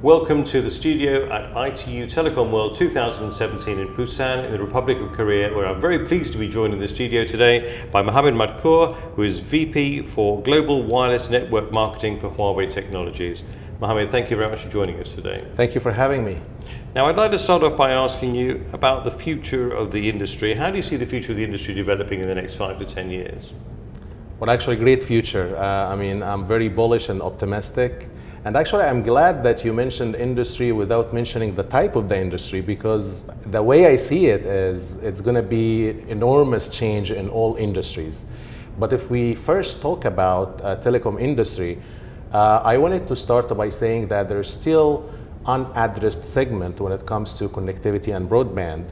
Welcome to the studio at ITU Telecom World 2017 in Busan in the Republic of Korea, where I'm very pleased to be joined in the studio today by Mohamed Madkour, who is VP for Global Wireless Network Marketing for Huawei Technologies. Mohamed, thank you very much for joining us today. Thank you for having me. Now, I'd like to start off by asking you about the future of the industry. How do you see the future of the industry developing in the next 5 to 10 years? Well, actually, great future. I'm very bullish and optimistic. And actually, I'm glad that you mentioned industry without mentioning the type of the industry, because the way I see it is it's going to be enormous change in all industries. But if we first talk about telecom industry, I wanted to start by saying that there's still unaddressed segment when it comes to connectivity and broadband.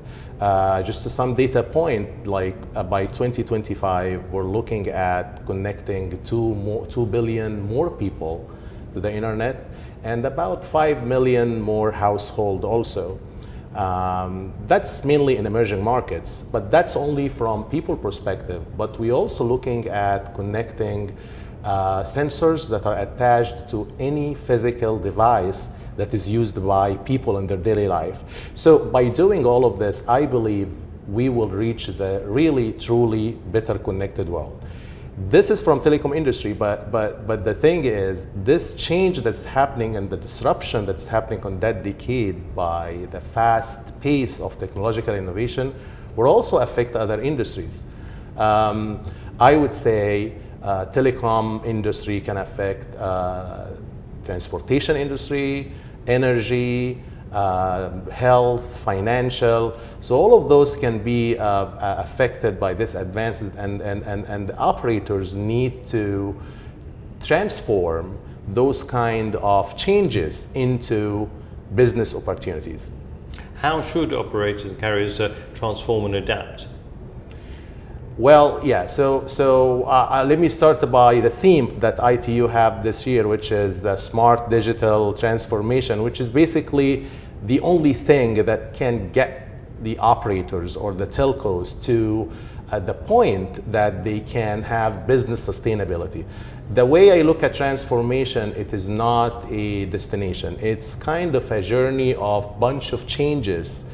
Just to some data point, like by 2025, we're looking at connecting 2 billion more people to the internet, and about 5 million more households also. That's mainly in emerging markets, but that's only from people perspective. But we're also looking at connecting sensors that are attached to any physical device that is used by people in their daily life. So by doing all of this, I believe we will reach the really, truly better connected world. This is from telecom industry, but the thing is, this change that's happening and the disruption that's happening on that decade by the fast pace of technological innovation will also affect other industries. I would say telecom industry can affect transportation industry, energy, health, financial. So all of those can be affected by this advances, and the operators need to transform those kind of changes into business opportunities. How should operators and carriers transform and adapt? Well, yeah, so let me start by the theme that ITU have this year, which is smart digital transformation, which is basically the only thing that can get the operators or the telcos to the point that they can have business sustainability. The way I look at transformation, it is not a destination. It's kind of a journey of bunch of changes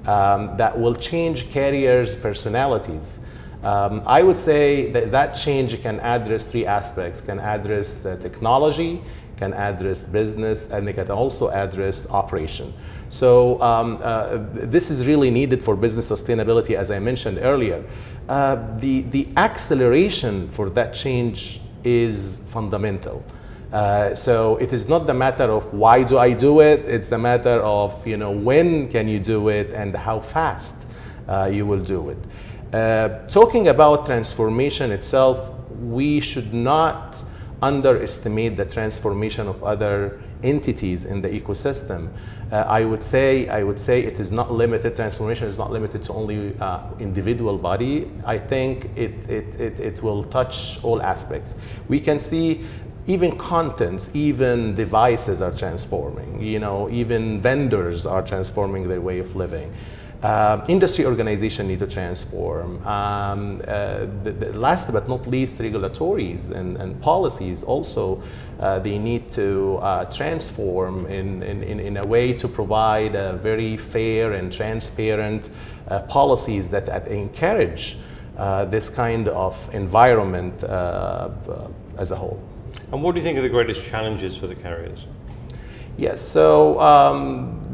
that will change carriers' personalities. I would say that change can address 3 aspects: can address technology, can address business, and they can also address operation. So this is really needed for business sustainability, as I mentioned earlier. The acceleration for that change is fundamental. So it is not the matter of why do I do it, it's the matter of when can you do it and how fast you will do it. Talking about transformation itself, we should not underestimate the transformation of other entities in the ecosystem. I would say it is not limited. Transformation is not limited to only individual body. I think it will touch all aspects. We can see even contents, even devices are transforming. Even vendors are transforming their way of living. Industry organization need to transform. Last but not least, regulatories and policies also, they need to transform in a way to provide a very fair and transparent policies that encourage this kind of environment as a whole. And what do you think are the greatest challenges for the carriers? Yes, so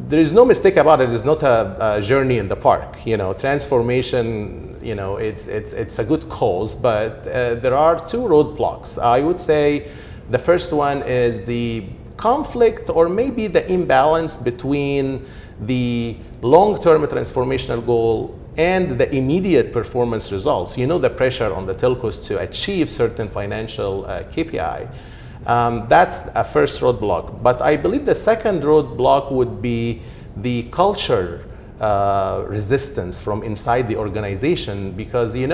there is no mistake about it. It's not a journey in the park. Transformation, it's a good cause, but there are 2 roadblocks. I would say the first one is the conflict, or maybe the imbalance between the long-term transformational goal and the immediate performance results. The pressure on the telcos to achieve certain financial KPI. That's a first roadblock. But I believe the second roadblock would be the culture resistance from inside the organization, because the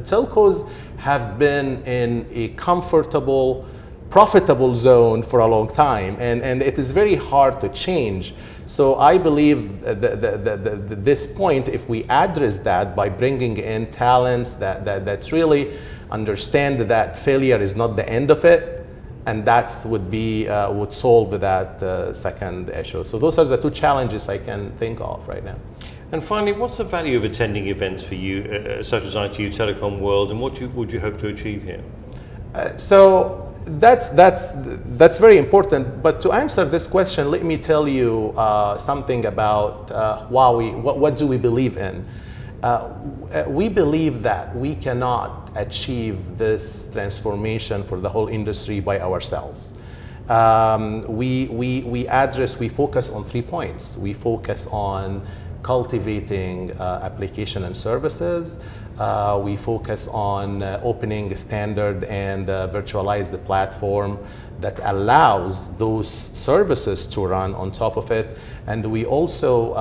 telcos have been in a comfortable, profitable zone for a long time, and it is very hard to change. So I believe this point, if we address that by bringing in talents that really understand that failure is not the end of it, and that's would solve that second issue. So those are the two challenges I can think of right now. And finally, what's the value of attending events for you, such as ITU Telecom World, and what would you hope to achieve here? So that's very important. But to answer this question, let me tell you something about Huawei. What do we believe in? We believe that we cannot achieve this transformation for the whole industry by ourselves. We focus on 3 points. We focus on cultivating application and services. We focus on opening a standard and virtualize the platform that allows those services to run on top of it. And we also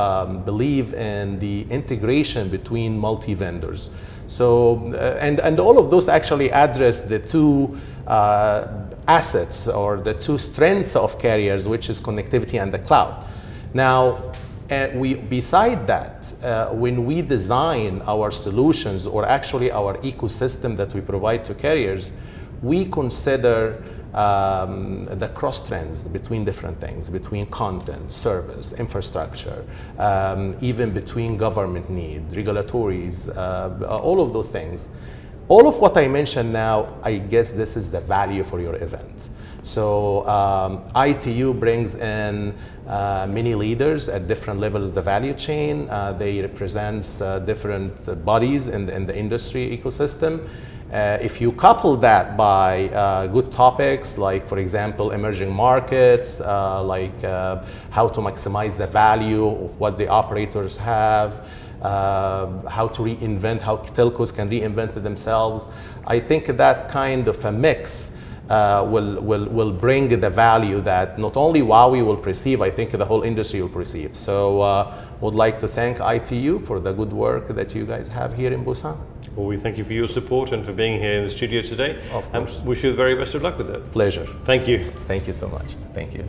believe in the integration between multi-vendors. So, and all of those actually address the two assets or the two strengths of carriers, which is connectivity and the cloud. Now, beside that, when we design our solutions or actually our ecosystem that we provide to carriers, we consider the cross trends between different things, between content, service, infrastructure, even between government need, regulatories, all of those things. All of what I mentioned now, I guess this is the value for your event. So ITU brings in many leaders at different levels of the value chain. They represent different bodies in the industry ecosystem. If you couple that by good topics like, for example, emerging markets, like how to maximize the value of what the operators have, how to reinvent, how telcos can reinvent themselves, I think that kind of a mix will bring the value that not only Huawei will perceive, I think the whole industry will perceive. So would like to thank ITU for the good work that you guys have here in Busan. Well, we thank you for your support and for being here in the studio today. Of course. And wish you the very best of luck with it. Pleasure. Thank you. Thank you so much. Thank you.